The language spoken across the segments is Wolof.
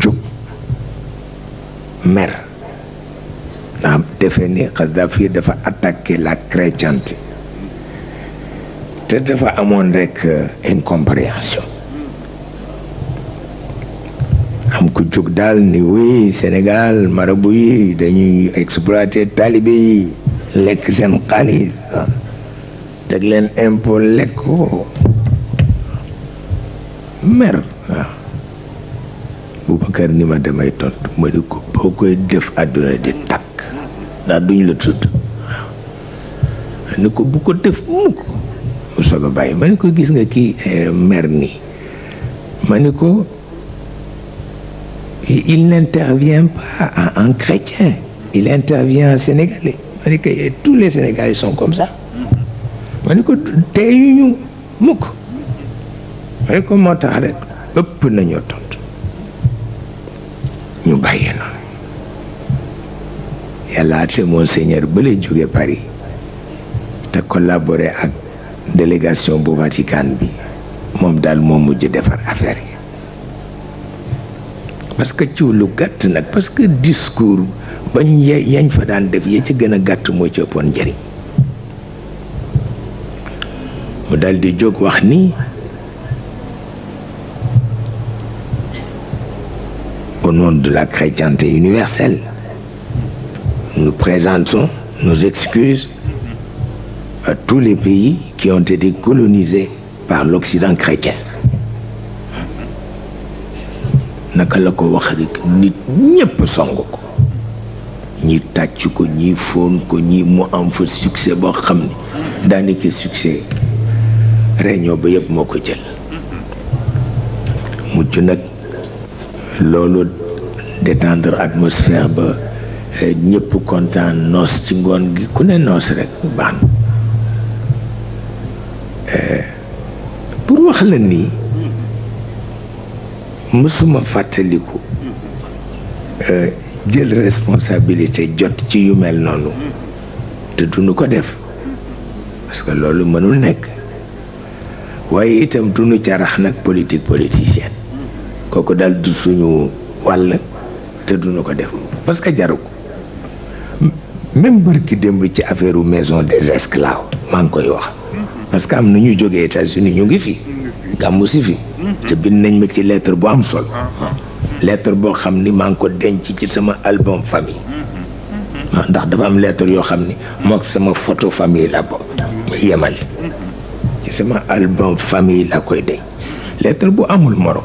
jóg mer ndax defe ni Kadhafi dafa attaqué la chrétienté te dafa amoon rekk incompréhension am ko jóg daal ni oui Sénégal marabu yi dañuy exploiter talibé yi lekk seen xaalis teg leen impôt lekk ko mer waaw Boubacar ni ma damay tontu ma ni ko boo koy def àdduna di takk ndax duñ la tudd waaw ni ko bu ko def mukk mu soog a bàyyi ma ni ko gis nga kii mer nii ma ni ko il n'intervient pas en chrétien, il intervient en sénégalais. Tous les Sénégalais sont comme ça. Teyuñu mukk ma ni ko moo tax rek ëpp nañoo tontu ñu bàyyee noonu yàlla ate monseigneur ba lay jóge Paris te collaboré ak délégation bu Vatican bi moom daal moo mujj defar affaire yi parce que ci lu gàtt nag parce que discours bañ yañ fa daan def ya ci gën a gàtt moo ci ëppoon njëriñ mu dal di jóg wax ni au nom de la chrétienté universelle nous présentons nos excuses à tous les pays qui ont été colonisés par l'Occident chrétien naka la ko wax rek nit ñépp song ko ñi tàcc ko ñi fóon ko ñi mu am fa succès boo xam ne daanaka succès réunion ba yëpp moo ko jël mujj nag loolu détendre atmosphère ba ñépp kontaan noos ci ngoon gi ku ne noos rek baax na pour wax la nii mësuma fàttaliku jël responsabilité jot ci yu mel noonu te duñu ko def parce que loolu mënul nekk waaye itam duñu ca rax nag politique politicienne kooku daal du suñu wàll te duñu ko def parce que jaru ko même bërki démb ci affaire maison des esclaves maa ngi koy wax parce que am na ñu jógee États-Unis ñu ngi fi gàmmu si fi te bind nañ ma ci lettre bu am solo lettre boo xam ni maa ngi ko denc ci sama album famille ndax dafa am lettre yoo xam ni mook sama photo famille la bo yemale ci sama album famille la koy denc lettre bu amul morom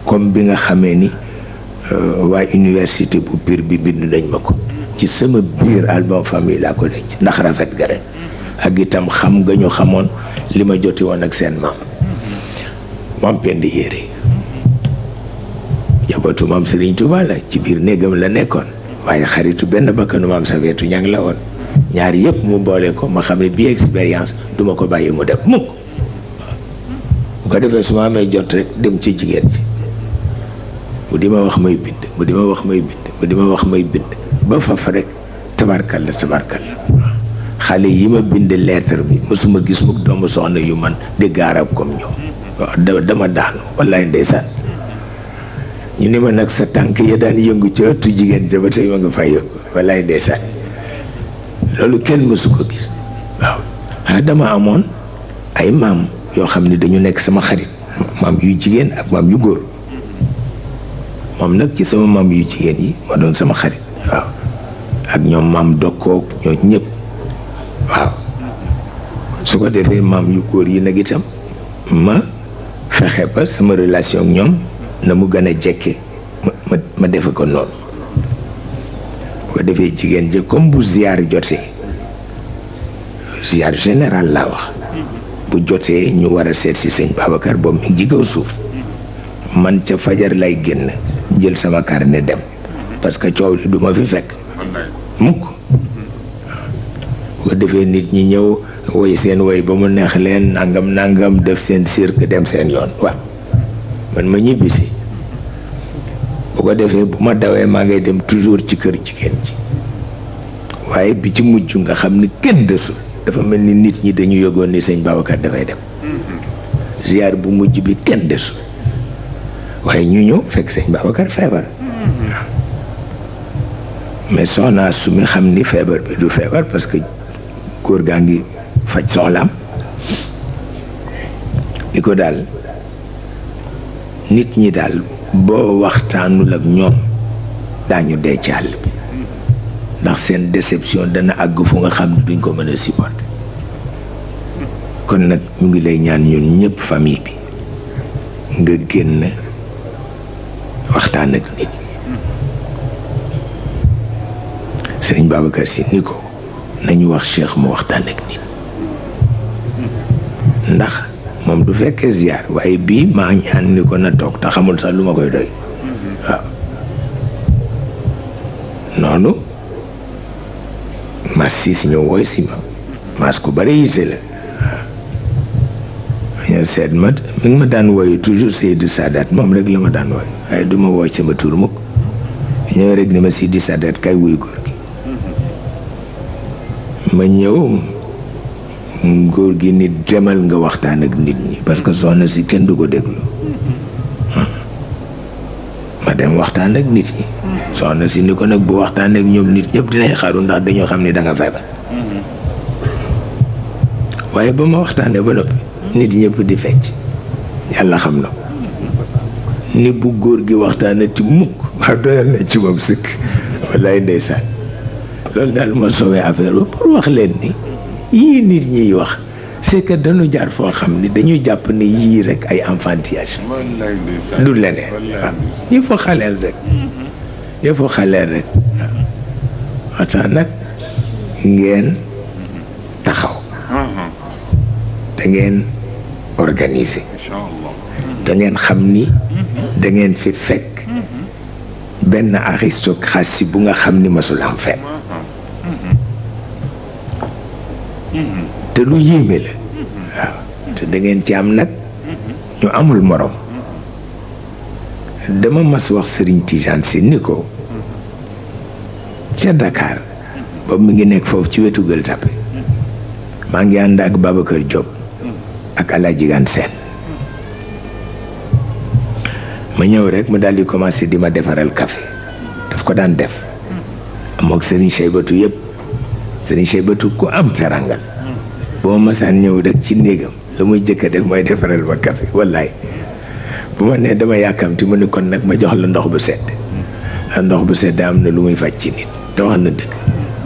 comme bi nga xamee ni waa université bu Pire bi bind nañ ma ko ci sama biir album famille la ko denc ndax rafet ga rek ak itam xam nga ñu xamoon li ma joti woon ak seen maam Penda Yére jabatu maam Serigne Touba la ci biir néegam la nekkoon waaye xaritu benn bakkanu maam Saveetu Ñang la woon ñaar yëpp mu boole ko ma xam ne bii expérience duma ko bàyyi mu dem mukk bu ko defee su ma amee jot rek dem ci jigéen ci mu di ma wax may bind mu di ma wax may bind mu di ma wax may bind ba faf rek tabarkal la xale yi ma bind lettre bi mësuma gis mukk doomu soxna yu man di gaarab comme ñoom waaw dama daanu wallaay ndeysaan ñu ni ma nag sa tànk ya daan yëngu ci ëttu jigéen ja ba tey ma nga fay yëngu wallaay ndeysaan loolu kenn mësu ko gis waaw dama amoon ay maam yoo xam ne dañu nekk sama xarit maam yu jigéen ak maam yu góor moom nag ci sama maam yu jigéen yi ma doon sama xarit waaw ak ñoom maam dokkoog ñoo ñëpp waaw su ko defee maam yu góor yi nag itam ma fexe ba sama relation ak ñoom na mu gën a jekke ma defe ko noonu bu ko defee jigéen ja comme bu ziar jotee ziar général laa wax bu jotee ñu war a seet si sëñ Babacar boobu mi ngi kaw suuf man ca fajar lay génn jël sama carnet dem parce que coow li du ma fi fekk mukk bu ko defee nit ñi ñëw woy seen woy ba mu neex leen nangam def seen cirque dem seen yoon waaw man ma ñibbisi bu ko defee bu ma dawee maa ngay dem toujours ci kër jigéen ci waaye bi ci mujj nga xam ni kenn desul dafa mel ni nit ñi dañu yëgoon ni sëñ Babacar dafay dem ziar bu mujj bi kenn desul waaye ñu ñëw fekk sëñ Babacar feebar mais soxna su mi xam ni feebar bi du feebar parce que góor gaa ngi faj soxlaam ni ko daal nit ñi daal boo waxtaanul ak ñoom daañu dee ci àll bi ndax seen déception dana àgg fu nga xam ne duñ ko mën a supporter kon nag ñu ngi lay ñaan ñun ñëpp famille bi nga génn waxtaan ak nit ñi sëriñ Babacar Si ni ko nañu wax Cheikh mu waxtaan ak nit ndax moom du fekkee ziar waaye bii maa ñaan ni ko na toog te xamul sax lu ma koy doy waaw noonu mas siis ñëw woy si ma mas ku bari yite la ñoo seet ma mi ngi ma daan wooyu toujours Seydi Sadat moom rek la ma daan wooy waaye du ma wooy sama tur mukk ñëw rek ni ma Seydi Sadat kay wuy góor gi ma ñëw góor gi nit demal nga waxtaan ak nit ñi parce que soxna si kenn du ko déglu ma dem waxtaan ak nit ñi soxna si ni ko nag bu waxtaan ak ñoom nit ñëpp dinañ xaru ndax dañoo xam ni da nga feebar waaye ba ma waxtaanee ba noppi nit ñëpp di fecc yàlla xam na ko ni bu góor gi waxtaanati mukk wax doyal na ci moom sëkk wallaay ndeysaan loolu daal moo soowee affaire ba pour wax leen ni yii nit ñiy wax c'est que dañu jaar foo xam ni dañuy jàpp ni yii rek ay enfantillage du leneen waaw il faut xaleel rek il faut xaleel rek waaw tax nag ngeen taxaw da ngeen organiser da ngeen xam ni da ngeen fi fekk benn aristocratie bu nga xam ni masul am fenn te lu yéeme la waaw te da ngeen ci am nag ñu amul morom dama mas wax Serigne Tijane Si ni ko ca Dakar boobu mi ngi nekk foofu ci wetu Gueule Tapée maa ngi ànd ak Babacar Diop ak Alaaji Gan Seen ma ñëw rek mu daal di commencé di ma defaral café daf ko daan def mook Serigne Cheybatu yëpp Serigne Cheybatu ku am terangal boo ma masaan ñëw rek ci néegam la muy jëkk a def mooy defaral ma café wallaay bu ma nee dama yàkkamti mu ne kon nag ma jox la ndox bu sedd ndox bu sedd am na lu muy faj ci nit te wax na dëgg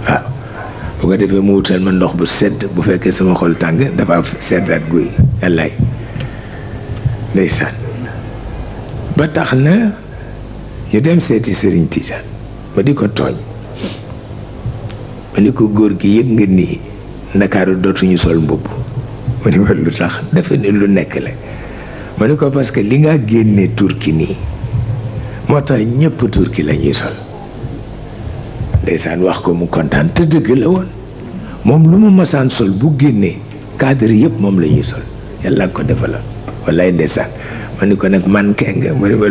waaw bu ko defee mu wutal ma ndox bu sedd bu fekkee sama xol tàng dafa seddaat guy wallaay ndeysaan ba tax na ñu dem seeti Serigne Tijane ma di ko tooñ ma ni ko góor gi yëg nga nii Ndakaaru dootuñu sol mbubb ma ni ma lu tax dafa ne lu nekk la ma ni ko parce que li nga génne turki nii moo tax ñëpp turki la ñuy sol ndeysaan wax ko mu kontaan te dëgg la woon moom lu mu masaan sol bu génnee cadre yëpp moom la ñuy sol yàlla ko defal wallaay ndeysaan ma ni ko nag mannequin nga ma ni ma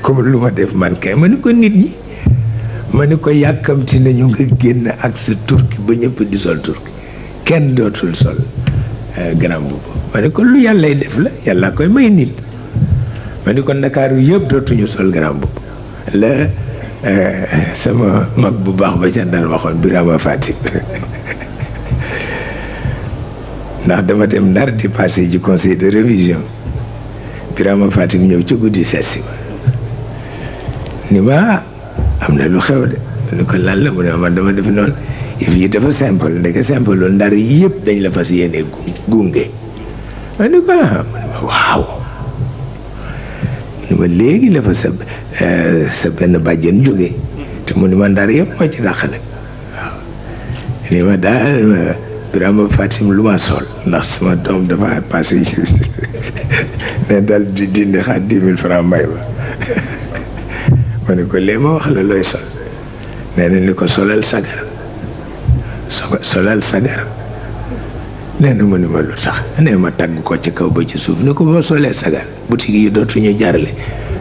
comme lu ma def mannequin ma ni ko nit ñi ma ni ko yàkkamti nañu nga génn ak sa turki ba ñëpp di sol turki kenn dootul sol grand boubou ma ni ko lu yàllay def la yàlla koy may nit ma ni ko Ndakaaru yëpp dootuñu sol grand boubou la sama mag bu baax ba ca daan waxoon Birama Fatim ndax dama dem Ndar di passé ji conseil de révision Birama Fatim ñëw ci guddi seesi ma ni ma am na lu xew de ni ko lan la mu ne man dama def noonu yëf yi dafa simple ndeke simple loolu Ndar yëpp dañ la fas yéene gunge ma ni ko mu ne ma waaw ni ma léegi la fa sa benn bàjjen jóge te mu ni ma Ndar yëpp moo ci dàq nag waaw ni ma daal Birama Fatim lu ma sol ndax sama doom dafa passé ne daal di dindi xaar 10 000 francs may ma ne ko léegi ma wax la looy sol nee na ni ko solal sagar solal sagar nee na mu ni ma lu tax nee ma tagg ko ci kaw ba ci suuf ni ko boo solee sagar boutique yi dootuñu jarale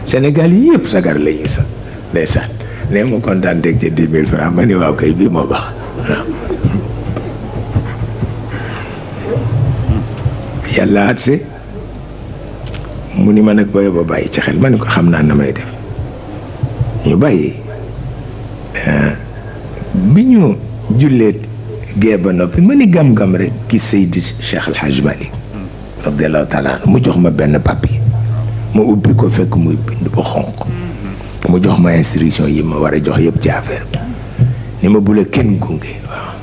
Sénégal yi yëpp sagar la ñuy sol ndeysaan nee ma kontaan teg ci 10 000 francs ma ni waaw kay bii moo baax waaw yàlla at si mu ni ma nag booy ba bàyyi ci xel ma ni ko xam naa na may def ñu bàyyi bi ñu jullee gee ba noppi ma ni gam-gam rek gis Seydi Cheikh El Hadj Malick radiallahu taala anhu mu jox ma benn papier ma ubbi ko fekk muy bind ba xonq mu jox ma instruction yi ma war a jox yëpp ci affaire bi ni ma bula kenn gunge waaw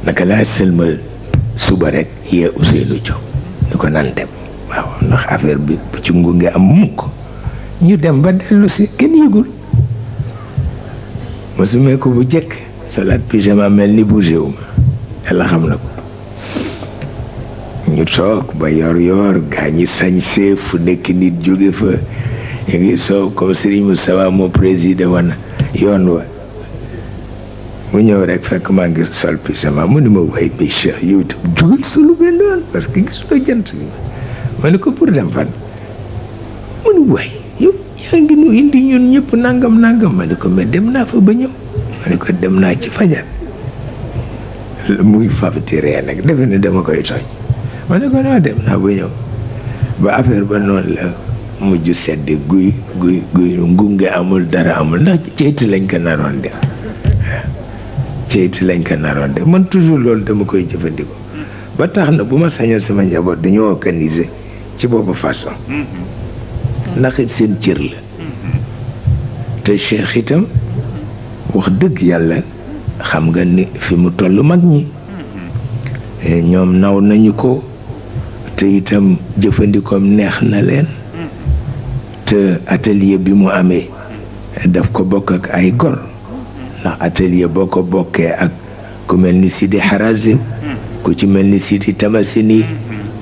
naka laa sëlmal suba rek yee Ousseynou Diop ni ko nan dem waaw ndax affaire bi bu ci ngunge am mukk ñu dem ba dellu si kenn yëgul ma sumee ko bu jëkk solaat pyjama mel ni bougé wu ma yàlla xam na ko ñu toog ba yor gaa ñi sañsee fu nekk nit jóge fa ñu ngi soow comme Serigne Moustapha moo présidé woon yoon wa mu ñëw rek fekk maa ngi sol pyjama mu ni ma way bi Cheikh yow itam jógal solu benn yoon parce que gisuloo jant bi ma ne ko pour dem fan mu ni way yow yaa ngi nu indi ñun ñëpp nangam ma ne ko mais dem naa fa ba ñëw ma ne ko dem naa ci fajar muy fafti ree nag defe ne dama koy tooñ ma ne ko naa dem naa ba ñëw ba affaire ba noonu la mujj sedd guy ngunge amul dara amul ndax ceyti lañ ko naroon def ceyti lañ ko naroon def man toujours loolu dama koy jëfandikoo ba tax na bu ma sañal sama njaboot dañoo organiser ci boobu façon ndax it seen cër la te Cheikh itam wax dëgg yàlla xam nga ni fi mu toll mag ñi ñoom naw nañu ko te itam jëfandikoom neex na leen te atelier bi mu amee daf ko bokk ak ay gor ndax atelier boo ko bokkee ak ku mel ni Sidi Harazim ku ci mel ni Sidi Tamasini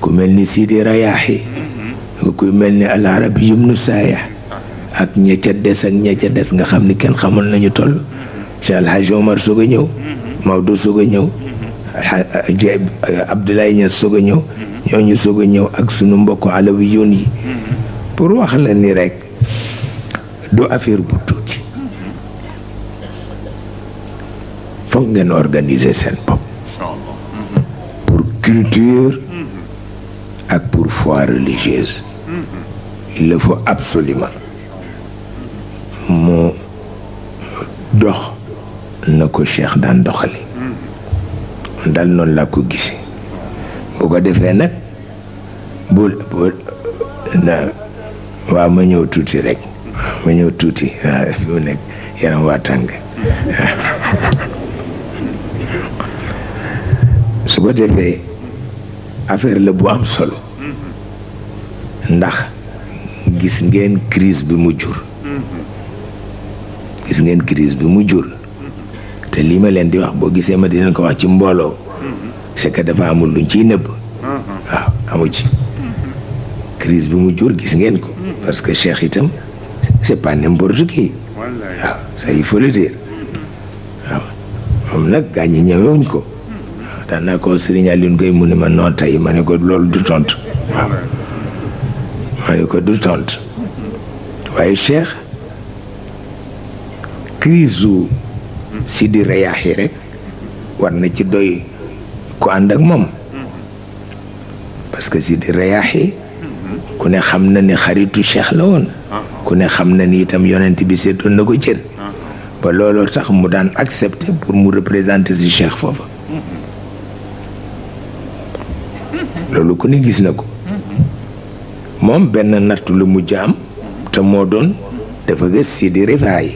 ku mel ni Sidi Rayaahi ku mel ni Al Arabi Yumnu Saaya ak ña ca des nga xam ni kenn xamul nañu toll Cheikh El Hadj Omar soog a ñëw Maodo soog a ñëw Abdoulaye Niass soog a ñëw ñooñu soog a ñëw ak sunu mbokku alawiyun yi pour wax la ni rek du affaire bu tuuti foog ngeen organiser seen bopp pour culture ak pour foi religieuse il le faut absolument mu dox na ko Cheikh daan doxale dal noonu laa ko gisee bu ko defee nag bu waaw ma ñëw tuuti rek ma ñëw tuuti waaw fi mu nekk yaram waa tàng su ko defee affaire la bu am solo ndax gis ngeen crise bi mu jur te lii ma leen di wax boo gisee ma dinañ ko wax ci mbooloo c'est que dafa amul luñ ciy nëbb waaw amu ci crise bi mu jur gis ngeen ko parce que Cheikh itam c'est pas n'importe qui waaw ça il faut le dire waaw moom nag gaa ñi ñëwewuñ ko waaw daan naa ko Serigne Alioune Gueye mu ne ma noo tey ma ne ko loolu du tontu waaw ma ne ko du tontu waaye Cheikh crise u Sidi Rayaahi rek war na ci doy ku ànd ak moom parce que Sidi Rayaahi ku ne xam na ni xaritu Cheikh la woon ku ne xam na ni itam yonent bi seetoon na ko cër ba looloo tax mu daan accepter pour mu représenter si Cheikh foofa loolu ku ne gis na ko moom benn nattu lu mujj am te moo doon dafa gës Sidi Rifaayi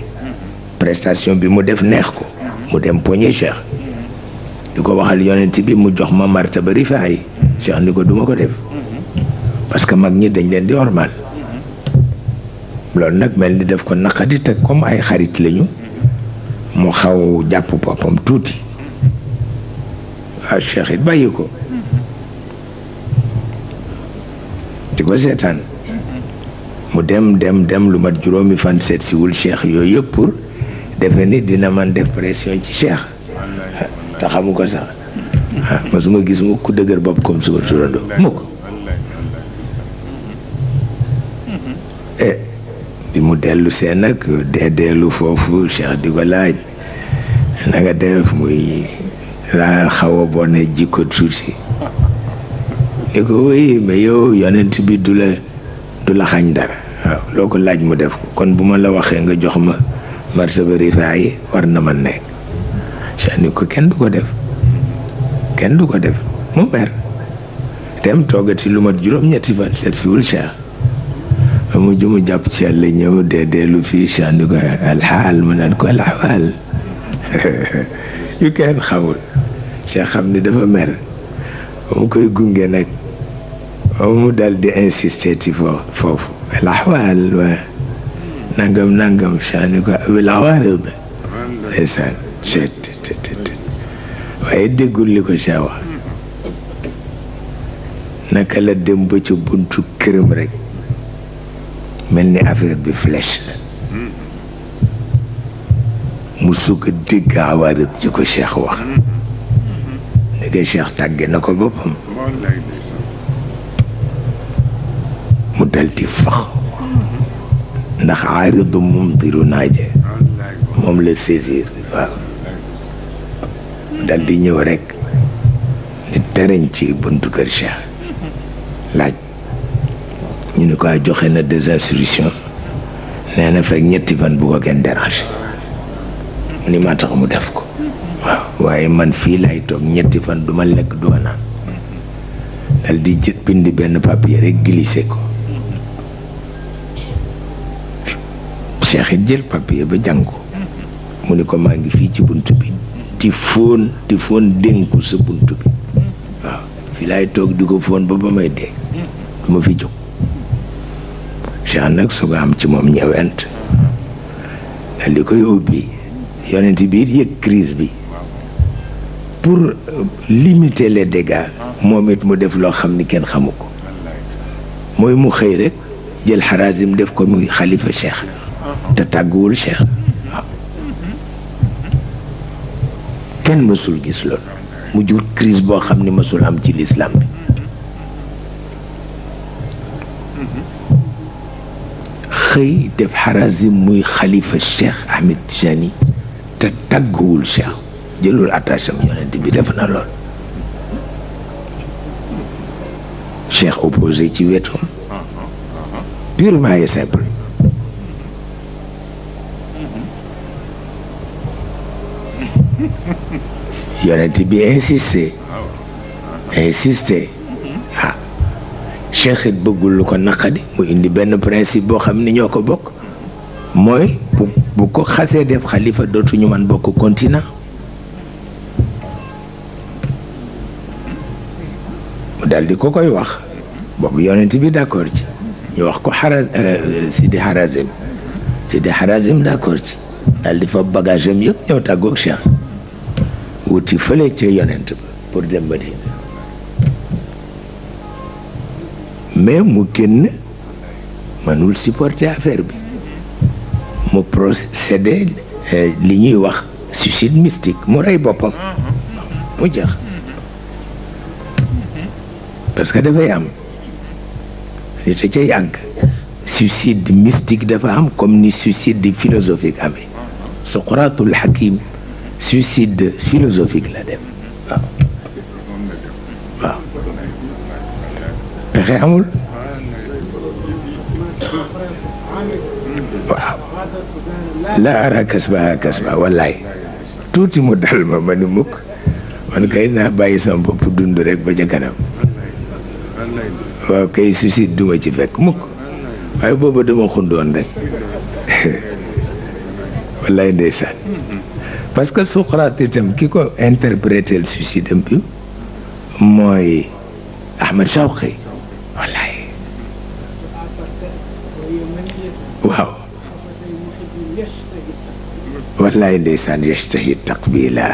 prestation bi mu def neex ko mu dem poñe Cheikh di ko waxal yonent bi mu jox ma martaba Rifaayi Cheikh ni ko duma ko def parce que mag ñi dañ leen di ormal loolu nag mel ni def ko naqadi te comme ay xarit lañu mu xaw jàpp boppam tuuti waaw Cheikh it bàyyi ko di ko seetaan mu dem lu mat juróomi fan seet siwul Cheikh yooyu yëpp pour defe ni dina man def pression ci Cheikh te xamu ko sax ma su ma gis mu ku dëgër bopp comme suma turando mu ko bi mu dellu seen nag deedeelu foofu Cheikh di ko laaj na nga def muy laa xaw a bone jikko tuuti ni ko oui mais yow yonent bi du la xañ dara waaw loo ko laaj mu def ko kon bu ma la waxee nga jox ma martaba rifaa yi war na man nekk Cheikh ni ko kenn du ko def mu mer dem toogati lu mat juróom-ñetti fan seet siwul Cheikh mu jumu jàpp ci yàlla ñëw deedeelu fii Cheikh ni ko alxaal mu naan ko alxaal yu kenn xamul Cheikh xam ni dafa mer mu koy gunge nag mu dal di insister ci foofu alaxwaal wa nangam Cheikh ni ko awil awaarid ndeysaan waaye déggul li ko Cheikh wax naka la dem ba ca buntu këram rek mel ni affaire bi flèche la mu sugg a dégg awaarid ci ko Cheikh wax ni ko Cheikh tàgge na ko boppam mu dal di fax ndax aaridu mumtiru naaje moom la saisir waaw dal di ñëw rek ni tereñ ci buntu kër Cheikh laaj ñu ni ko joxe na des instructions nee na fekk ñetti fan bu ko kenn déranger mu ni maa tax mu def ko waaw waaye man fii lay toog ñetti fan du ma lekk du ma naan dal di bind benn papier rek glissé ko Cheikh it jël papier ba jàng ko mu ni ko maa ngi fii ci bunt bi di fóon dénku sa bunt bi waaw fii laay toog di ko fóon ba may dee du ma fi jóg Cheikh nag su nga am ci moom ñëwent dal di koy ubbi yonent bi it yëg crise bi pour limiter les dégâts moom it mu def loo xam ni kenn xamu ko mooy mu xëy rek jël Harazim def ko muy xalifa Cheikh te tàgguwul Cheikh waaw kenn mësul gis loolu mu jur crise boo xam ni mësul am ci l'islam bi xëy def Harazim muy xalifa Cheikh Ahmed Tijani te tàgguwul Cheikh jëlul attache am yonent bi def na lool Cheikh opposé ci wetam purement et simple yonent bi insisté ah Cheikh it bëggul lu ko naqadi mu indi benn principe boo xam ni ñoo ko bokk mooy bu ko xasee def xalifa dootuñu man bokk continent mu dal di ko koy wax boobu yonent bi d'accord ci ñu wax ko Sidi Harazim d'accord ci dal di fa bagage am yëpp ñëw tàggoog Cheikh wuti fële ca yonent ba pour dem Madina mais mu génn mënul supporter affaire bi mu procédé li ñuy wax suicide mystique mu rey boppam mu jeex parce que dafay am nit a ca yàgg suicide mystique dafa am comme ni suicide philosophique amee Socratul Hakim suicide philosophique la def waaw pexe amul waaw la ara kasba wallaay tuuti mu dal ma ni mukk man kay naa bàyyi sama bopp dund rek ba ca kanam waaw kay suicide duma ci fekk mukk waaye booba dama xundoon rek wallaay ndeysaan parce que Socrate itam ki ko interprété le suicide am bi mooy Ahmed Shawqi wallaay waaw wallaay ndeysaan yashtahi taqbila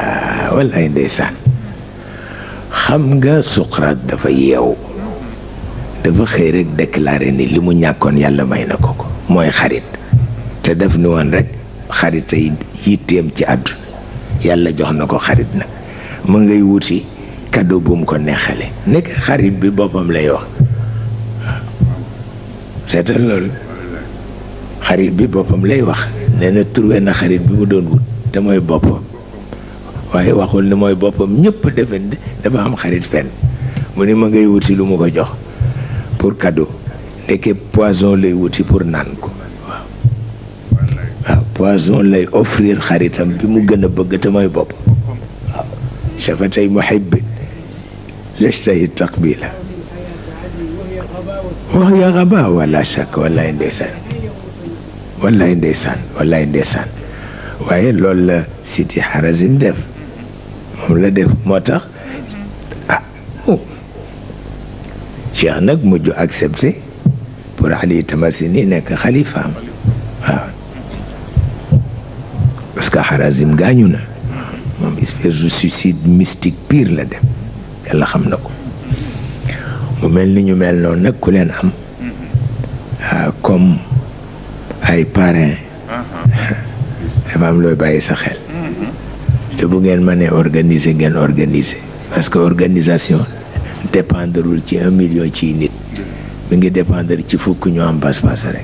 wallaay ndeysaan xam nga Socrate dafa yeew dafa xëy rek déclaré ni li mu ñàkkoon yàlla may na ko mooy xarit te def ni woon rek xarit ay yitteem ci àdduna yàlla jox na ko xarit nag mu ngay wuti cadeau bu mu ko neexale nekk xarit bi boppam lay wax seetal loolu xarit bi boppam lay wax nee na trouvé na xarit bi mu doon wut te mooy boppam waaye waxul ne mooy boppam ñëpp defe dafa am xarit fenn mu ni ma ngay wuti lu mu ko jox pour cadeau nekkee poison lay wuti pour naan ko waaw poison lay offrir xaritam bi mu gën a bëgg te mooy bopp waaw shafatay muhibbin yashtahi taqbila wax ya xaba wala shak wallaay ndeysaan wallaay ndeysaan wallaay ndeysaan waaye loolu la Sidi Harazim def moom la def moo tax Cheikh nag mujj accepté pour Ali Tamasini nekk xalifaam waaw parce que Harazim gaañu na moom espèce de suicide mystique pire la def yàlla xam na ko mu mel ni ñu mel noonu nag ku leen am comme ay parrain dafa am looy bàyyi sa xel te bu ngeen mënee organiser ngeen organiser parce que organisation dépendrul ci 1 million ci nit mi ngi dépendre ci fukk ñu am pas-pas rek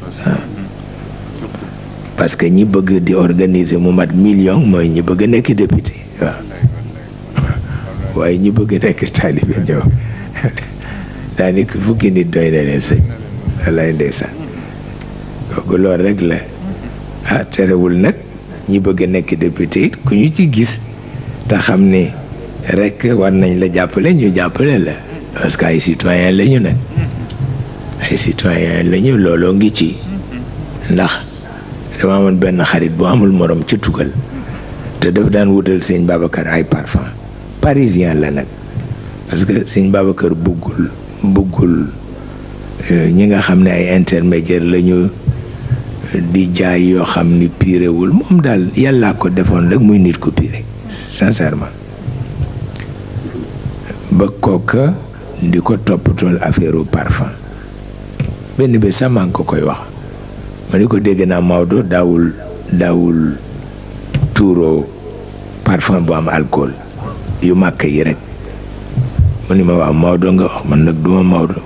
parce que ñi bëgg di organiser mu mat million mooy ñi bëgg nekk député waaw waaye ñi bëgg nekk taalibe ñëw daanaka fukki nit doy na leen sëñ wallaay ndeysaan kooku loolu rek la terewul nag ñi bëgg nekk député it ku ñu ci gis te xam ne rek war nañ la jàppale ñu jàppale la parce que ay citoyen la ñu nag ay citoyen la ñu looloo ngi ci ndax dama amoon benn xarit bu amul morom ci tugal te daf daan wutal sëñ Babacar ay parfum parisien la nag parce que sëñ Babacar buggul ñi nga xam ne ay intermédiaire la ñu di jaay yoo xam ni piirewul moom daal yàllaa ko defoon rek muy nit ko piire sincèrement ba kooka di ko toppatool affaire parfum benn bi sax maa ngi ko koy wax ma ni ko dégg naa Maodo daawul tuuroo parfum bu am alcool yu màkk yi rek mu ni ma waaw Maodo nga wax man nag duma Maodo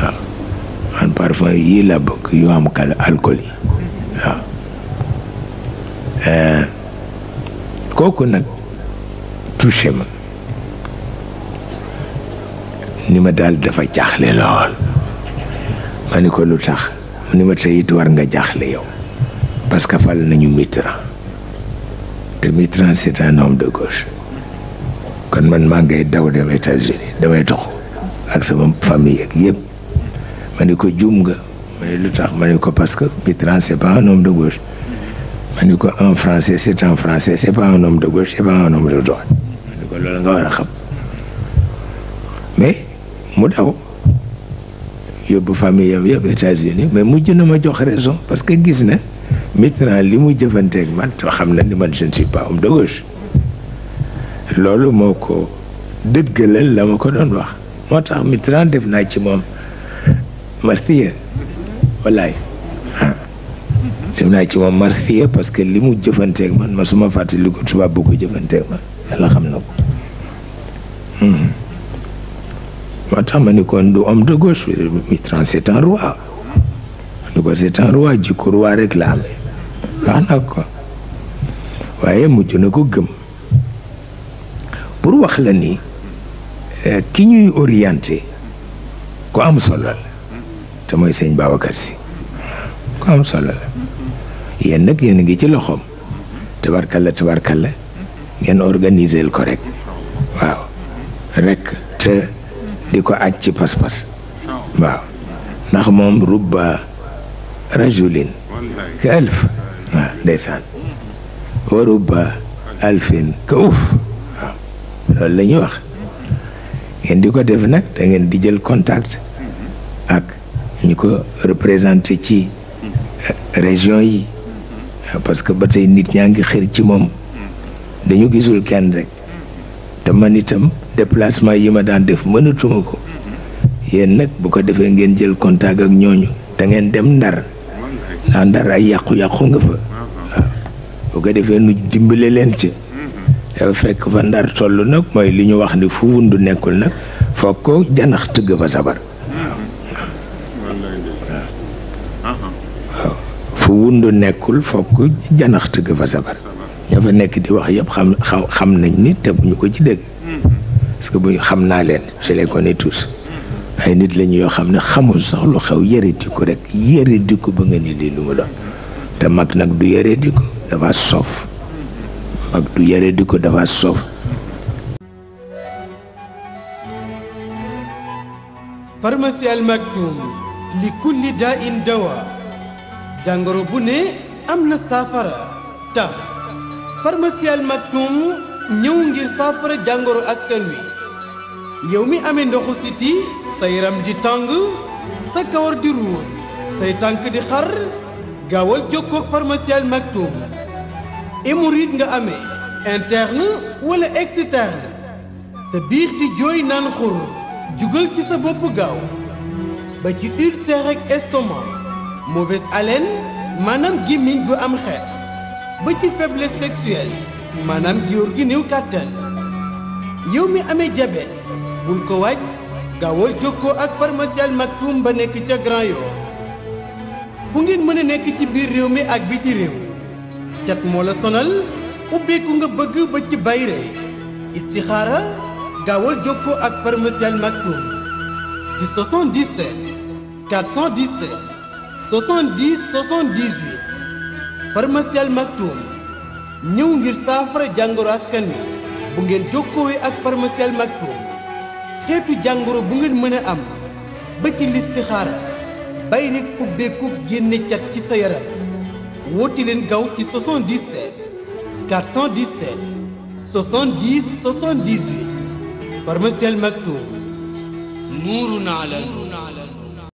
waaw man parfum yii la bëgg yu am alcool yi waaw kooku nag touché ma ni ma daal dafa jaaxle lool ma ni ko lu tax mu ni ma tey it war nga jaaxle yow parce que fal nañu Mitterrand te Mitterrand c'est un homme de gauche kon man maa ngay daw dem États-Unis damay dox ak sama famille ak yëpp ma ni ko juum nga ma ni lu tax ma ni ko parce que Mitterrand c'est pas un homme de gauche ma ni ko un français c'est un français c'est pas un homme de gauche c'est pas un homme de droite ma ni ko loolu nga war a xam mais mu daw yóbbu famille yam yëpp États-Unis mais mujj na ma jox raison parce que gis na Mitterrand li mu jëfanteeg man te xam na ni man je ne suis pas homme de gauche loolu moo ko dëggalal la ma ko doon wax moo tax Mitterrand def naa ci moom martyr wallaay def naa ci moom martyr parce que li mu jëfanteeg man ma suma fàttali ko tubaab bu ko jëfanteeg man yàlla xam na ko moo tax ma ni kon du homme de gauche Mitterrand c'est un roi ma ni ko c'est un roi jikko roi rek la amee wax na ko waaye mujj na ko gëm pour wax la ni ki ñuy orienté ku am solo la te mooy sëñ Babacar Sy ku am solo la yéen nag yéen a ngi ci loxoom tabarkalla ngeen organiser ko rek waaw rek te di ko aj ci pas-pas waaw ndax moom rubba rajulin ka alf waaw ndeysaan wa rubba alfin ka uf waaw loolu la ñuy wax ngeen di ko def nag da ngeen di jël contact ak ñi ko représenté ci région yi parce que ba tey nit ñaa ngi xër ci moom dañu gisul kenn rek te man itam déplacement yi ma daan def mënatuma ko yéen nag bu ko defee ngeen jël contact ak ñooñu te ngeen dem Ndar ndax Ndar ay yàqu-yàqu nga fa waaw bu ko defee nu dimbale leen ci dafa fekk fa Ndar toll nag mooy li ñu wax ni fu wundu nekkul nag foog ko janax tëgg fa sabar waaw fu wundu nekkul foog ko janax tëgg fa sabar ña fa nekk di wax yëpp xam nañ ni te bu ñu ko ci dégg parce que bu xam naa leen je les connais tous ay nit lañu yoo xam ne xamul sax lu xew yëredi ko rek yëredi ko ba nga ni lii lu mu doon te mag nag du yëredi ko dafa soof mag du yëredi ko dafa soof. pharmacie Al Maktoum li kulli daa in dawa jàngoro bu ne am na saafara tax pharmacie Al Maktoum ñëw ngir saafara jàngoro askan wi yow mi amee ndoxu siti sa yaram di tàng sa kawar di ruus say tànk di xar gaawal jokkoo ak pharmacie Al Maktoum hémorroïde nga amee interne wala externe sa biir di jooy naan xur jugal ci sa bopp gaaw ba ci ulcère ak estomac mauvaise haleine maanaam gémmiñ gu am xeet ba ci faiblesse sexuelle maanaam góor gi néew kàttan yow mi amee diabète bul ko waaj gaawal jokkoo ak pharmacie Al Maktoum ba nekk ca Grand Yoff fu ngeen mën a nekk ci biir réew mi ak biti réew cat moo la sonal ubbeeku nga bëgg ba ci bayre istixaara gaawal jokkoo ak pharmacie Al Maktoum ci 77 417 70 78 pharmacie Al Maktoum ñëw ngir saafara jàngoro askan wi bu ngeen jokkoowee ak pharmacie Al Maktoum xeetu jàngoro bu ngeen mën a am ba ci listixaara bay rek ubbeeku génne cat ci sa yaram woote leen gaaw ci 77 417 70 78 pharmacie Al Maktoum nuurun ala nuur.